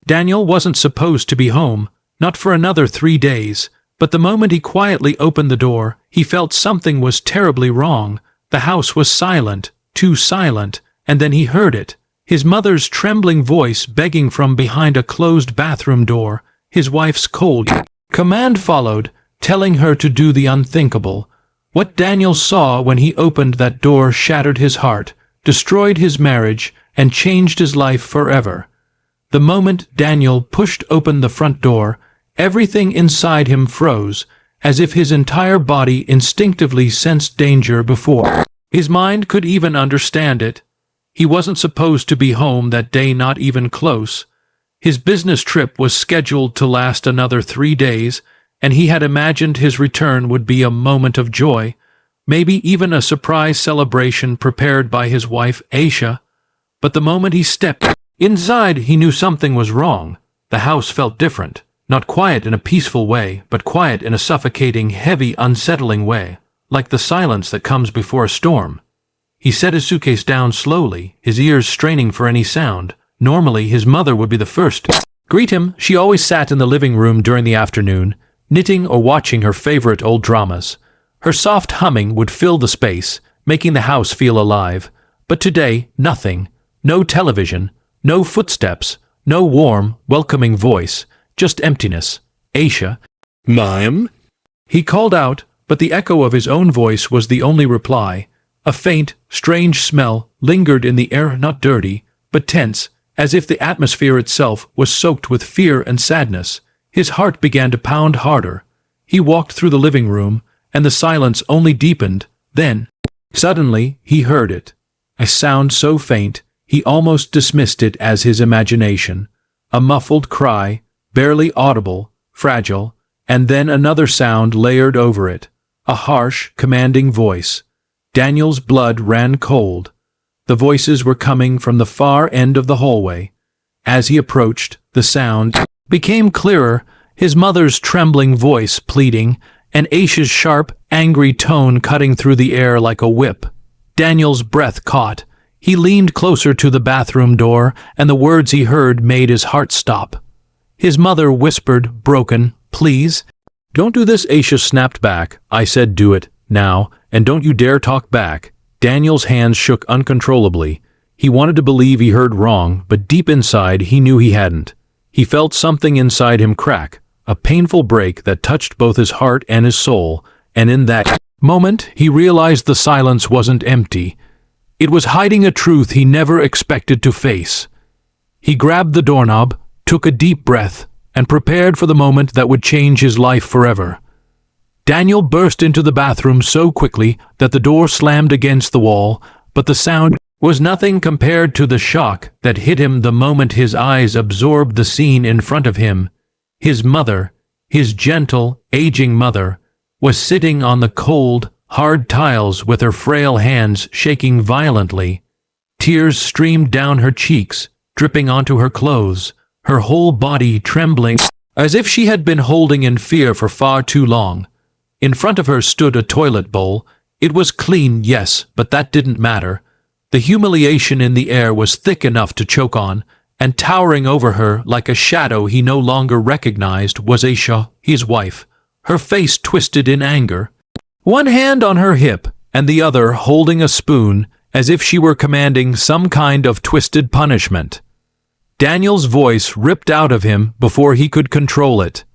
Daniel wasn't supposed to be home, not for another 3 days, but the moment he quietly opened the door, he felt something was terribly wrong. The house was silent, too silent, and then he heard it. His mother's trembling voice begging from behind a closed bathroom door. His wife's cold command followed, telling her to do the unthinkable. What Daniel saw when he opened that door shattered his heart, destroyed his marriage, and changed his life forever. The moment Daniel pushed open the front door, everything inside him froze, as if his entire body instinctively sensed danger before his mind could even understand it. He wasn't supposed to be home that day, not even close. His business trip was scheduled to last another 3 days, and he had imagined his return would be a moment of joy, maybe even a surprise celebration prepared by his wife Aisha. But the moment he stepped inside, he knew something was wrong. The house felt different, not quiet in a peaceful way, but quiet in a suffocating, heavy, unsettling way, like the silence that comes before a storm. He set his suitcase down slowly, his ears straining for any sound. Normally, his mother would be the first to greet him. She always sat in the living room during the afternoon, knitting or watching her favorite old dramas. Her soft humming would fill the space, making the house feel alive. But today, nothing. No television, no footsteps, no warm, welcoming voice, just emptiness. Aisha, "Ma'am?" He called out, but the echo of his own voice was the only reply. A faint, strange smell lingered in the air, not dirty, but tense, as if the atmosphere itself was soaked with fear and sadness. His heart began to pound harder. He walked through the living room, and the silence only deepened. Then, suddenly, he heard it. A sound so faint, he almost dismissed it as his imagination. A muffled cry, barely audible, fragile, and then another sound layered over it. A harsh, commanding voice. Daniel's blood ran cold. The voices were coming from the far end of the hallway. As he approached, the sound became clearer, his mother's trembling voice pleading, and Aisha's sharp, angry tone cutting through the air like a whip. Daniel's breath caught. He leaned closer to the bathroom door, and the words he heard made his heart stop. His mother whispered, broken, "Please." "Don't do this," Aisha snapped back. "I said do it, now, and don't you dare talk back." Daniel's hands shook uncontrollably. He wanted to believe he heard wrong, but deep inside he knew he hadn't. He felt something inside him crack, a painful break that touched both his heart and his soul, and in that moment he realized the silence wasn't empty. It was hiding a truth he never expected to face. He grabbed the doorknob, took a deep breath, and prepared for the moment that would change his life forever. Daniel burst into the bathroom so quickly that the door slammed against the wall, but the sound was nothing compared to the shock that hit him the moment his eyes absorbed the scene in front of him. His mother, his gentle, aging mother, was sitting on the cold, hard tiles with her frail hands shaking violently. Tears streamed down her cheeks, dripping onto her clothes, her whole body trembling as if she had been holding in fear for far too long. In front of her stood a toilet bowl. It was clean, yes, but that didn't matter. The humiliation in the air was thick enough to choke on, and towering over her like a shadow he no longer recognized was Aisha, his wife, her face twisted in anger. One hand on her hip, and the other holding a spoon, as if she were commanding some kind of twisted punishment. Daniel's voice ripped out of him before he could control it.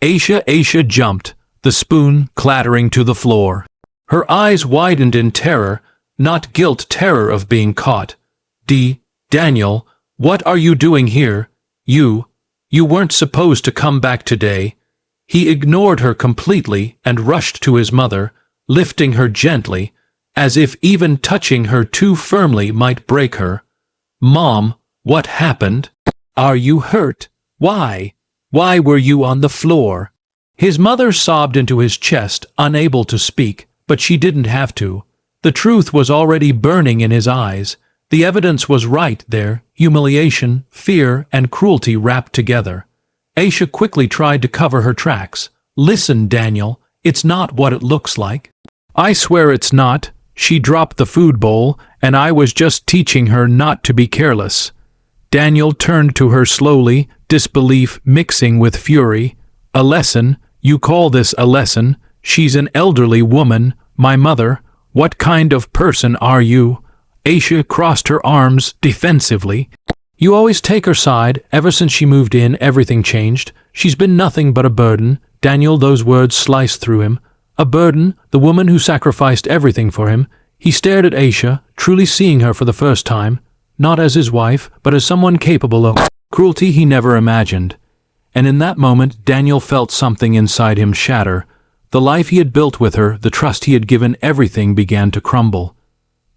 Aisha jumped, the spoon clattering to the floor. Her eyes widened in terror, not guilt, terror of being caught. Daniel, what are you doing here? You weren't supposed to come back today." He ignored her completely and rushed to his mother, lifting her gently, as if even touching her too firmly might break her. "Mom, what happened? Are you hurt? Why? Why were you on the floor?" His mother sobbed into his chest, unable to speak, but she didn't have to. The truth was already burning in his eyes. The evidence was right there, humiliation, fear, and cruelty wrapped together. Aisha quickly tried to cover her tracks. "Listen, Daniel, it's not what it looks like." "I swear it's not." She dropped the food bowl, and I was just teaching her not to be careless. Daniel turned to her slowly, disbelief mixing with fury. A lesson? You call this a lesson? She's an elderly woman, my mother. What kind of person are you? Aisha crossed her arms defensively. You always take her side. Ever since she moved in, everything changed. She's been nothing but a burden. Daniel, those words sliced through him. A burden, the woman who sacrificed everything for him. He stared at Aisha, truly seeing her for the first time, not as his wife, but as someone capable of cruelty he never imagined. And in that moment, Daniel felt something inside him shatter. The life he had built with her, the trust he had given, everything began to crumble.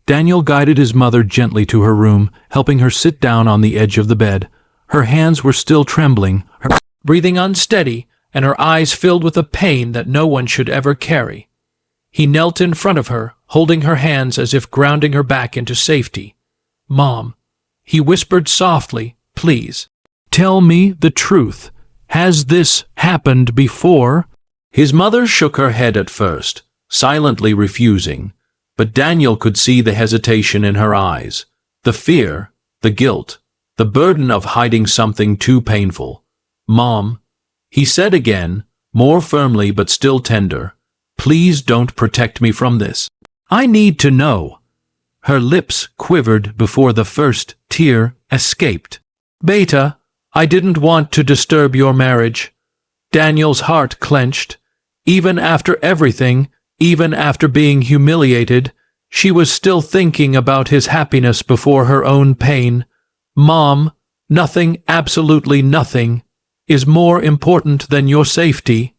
Daniel guided his mother gently to her room, helping her sit down on the edge of the bed. Her hands were still trembling, her breathing unsteady, and her eyes filled with a pain that no one should ever carry. He knelt in front of her, holding her hands as if grounding her back into safety. Mom, he whispered softly, please, tell me the truth. Has this happened before? His mother shook her head at first, silently refusing, but Daniel could see the hesitation in her eyes, the fear, the guilt, the burden of hiding something too painful. Mom, he said again, more firmly but still tender, please don't protect me from this. I need to know. Her lips quivered before the first tear escaped. Beta, I didn't want to disturb your marriage. Daniel's heart clenched. Even after everything, even after being humiliated, she was still thinking about his happiness before her own pain. Mom, nothing, absolutely nothing, is more important than your safety.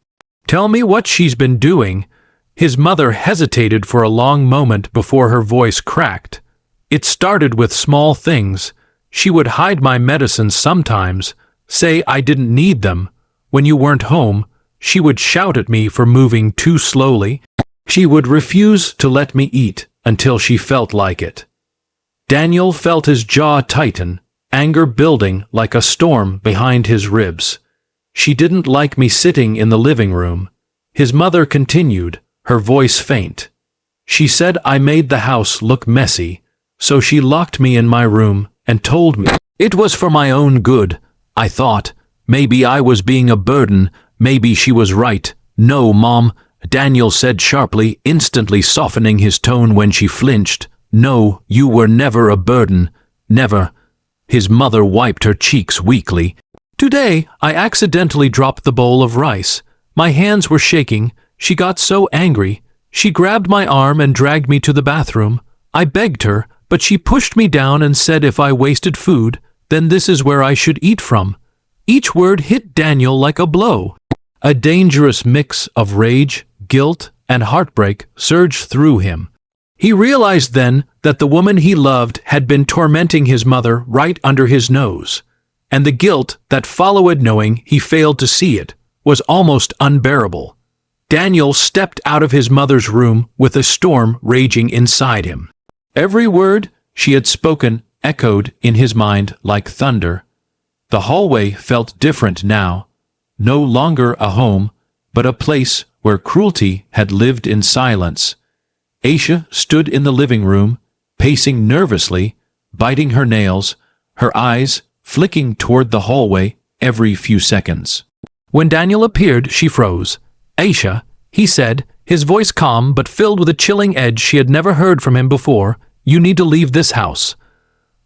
Tell me what she's been doing. His mother hesitated for a long moment before her voice cracked. It started with small things. She would hide my medicines sometimes, say I didn't need them. When you weren't home, she would shout at me for moving too slowly. She would refuse to let me eat until she felt like it. Daniel felt his jaw tighten, anger building like a storm behind his ribs. She didn't like me sitting in the living room. His mother continued, her voice faint. She said I made the house look messy, so she locked me in my room and told me it was for my own good. I thought, maybe I was being a burden, maybe she was right. No, Mom, Daniel said sharply, instantly softening his tone when she flinched. No, you were never a burden. Never. His mother wiped her cheeks weakly. Today, I accidentally dropped the bowl of rice. My hands were shaking. She got so angry. She grabbed my arm and dragged me to the bathroom. I begged her, but she pushed me down and said if I wasted food, then this is where I should eat from. Each word hit Daniel like a blow. A dangerous mix of rage, guilt, and heartbreak surged through him. He realized then that the woman he loved had been tormenting his mother right under his nose, and the guilt that followed knowing he failed to see it was almost unbearable. Daniel stepped out of his mother's room with a storm raging inside him. Every word she had spoken echoed in his mind like thunder. The hallway felt different now, no longer a home, but a place where cruelty had lived in silence. Aisha stood in the living room, pacing nervously, biting her nails, her eyes flicking toward the hallway every few seconds. When Daniel appeared, she froze. Aisha, he said, his voice calm but filled with a chilling edge she had never heard from him before, you need to leave this house.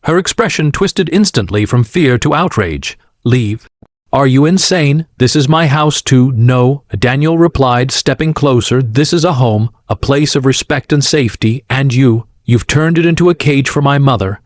Her expression twisted instantly from fear to outrage. Leave? Are you insane? This is my house too. No, Daniel replied, stepping closer. This is a home, a place of respect and safety, and you've turned it into a cage for my mother.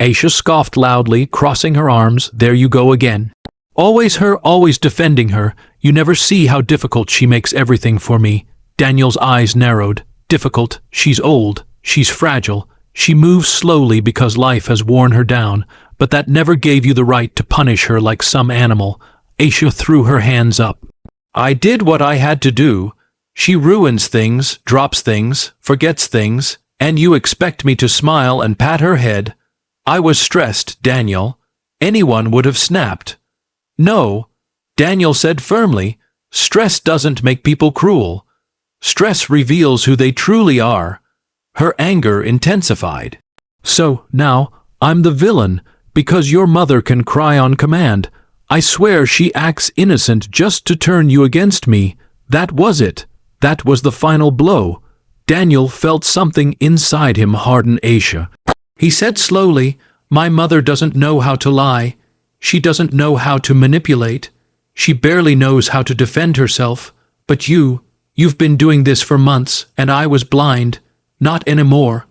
Aisha scoffed loudly, crossing her arms. There you go again. Always her, always defending her. You never see how difficult she makes everything for me. Daniel's eyes narrowed. Difficult. She's old. She's fragile. She moves slowly because life has worn her down, but that never gave you the right to punish her like some animal. Aisha threw her hands up. I did what I had to do. She ruins things, drops things, forgets things, and you expect me to smile and pat her head. I was stressed, Daniel. Anyone would have snapped. No, Daniel said firmly, stress doesn't make people cruel. Stress reveals who they truly are. Her anger intensified. So, now, I'm the villain. Because your mother can cry on command. I swear she acts innocent just to turn you against me. That was it. That was the final blow. Daniel felt something inside him harden Aisha. He said slowly, "My mother doesn't know how to lie. She doesn't know how to manipulate. She barely knows how to defend herself. But you've been doing this for months, and I was blind. Not anymore."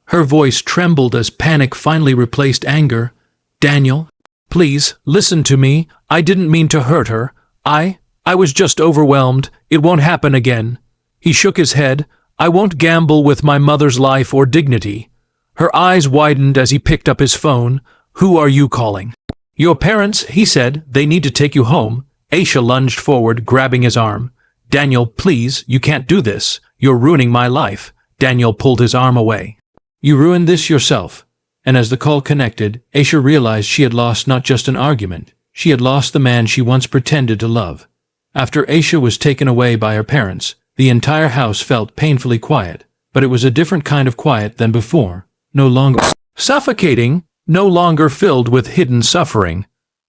Her voice trembled as panic finally replaced anger. "Daniel, please, listen to me. I didn't mean to hurt her. I was just overwhelmed. It won't happen again." He shook his head. "I won't gamble with my mother's life or dignity." Her eyes widened as he picked up his phone. "Who are you calling?" "Your parents," he said. "They need to take you home." Aisha lunged forward, grabbing his arm. "Daniel, please, you can't do this. You're ruining my life." Daniel pulled his arm away. "You ruined this yourself." And as the call connected, Aisha realized she had lost not just an argument. She had lost the man she once pretended to love. After Aisha was taken away by her parents, the entire house felt painfully quiet, but it was a different kind of quiet than before. No longer suffocating, no longer filled with hidden suffering.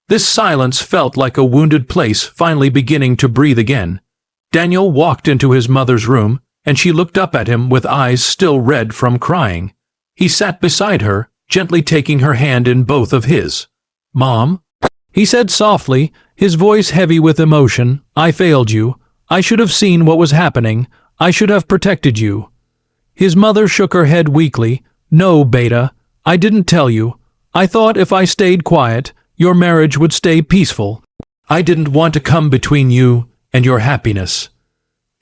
This silence felt like a wounded place finally beginning to breathe again. Daniel walked into his mother's room, and she looked up at him with eyes still red from crying. He sat beside her, gently taking her hand in both of his. "Mom," he said softly, his voice heavy with emotion, "I failed you. I should have seen what was happening. I should have protected you." His mother shook her head weakly. "No, Beta, I didn't tell you. I thought if I stayed quiet, your marriage would stay peaceful. I didn't want to come between you and your happiness."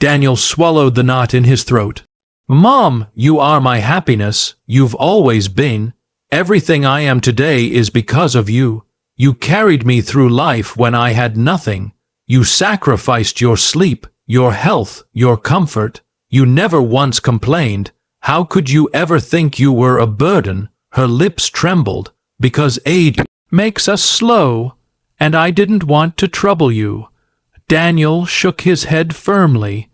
Daniel swallowed the knot in his throat. "Mom, you are my happiness. You've always been. Everything I am today is because of you. You carried me through life when I had nothing. You sacrificed your sleep, your health, your comfort. You never once complained. How could you ever think you were a burden?" Her lips trembled. "Because age makes us slow, and I didn't want to trouble you." Daniel shook his head firmly.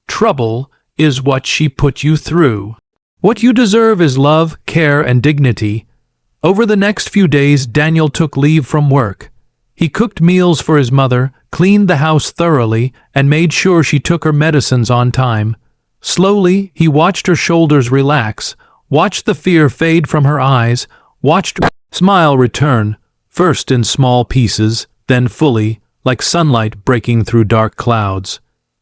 "Trouble is what she put you through. What you deserve is love, care, and dignity." Over the next few days, Daniel took leave from work. He cooked meals for his mother, cleaned the house thoroughly, and made sure she took her medicines on time. Slowly, he watched her shoulders relax, watched the fear fade from her eyes, watched her smile return, first in small pieces, then fully, like sunlight breaking through dark clouds.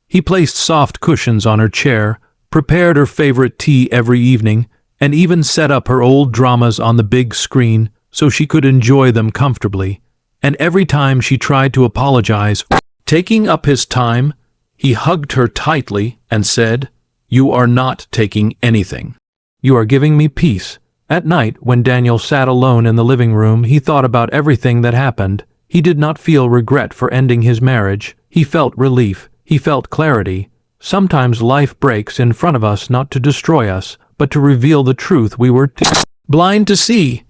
He placed soft cushions on her chair, prepared her favorite tea every evening, and even set up her old dramas on the big screen so she could enjoy them comfortably. And every time she tried to apologize, taking up his time, he hugged her tightly and said, "You are not taking anything. You are giving me peace." At night, when Daniel sat alone in the living room, he thought about everything that happened. He did not feel regret for ending his marriage. He felt relief. He felt clarity. Sometimes life breaks in front of us not to destroy us, but to reveal the truth we were blind to see.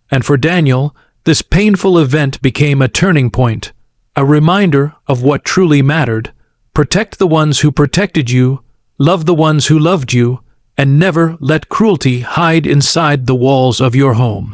And for Daniel, this painful event became a turning point, a reminder of what truly mattered. Protect the ones who protected you, love the ones who loved you, and never let cruelty hide inside the walls of your home.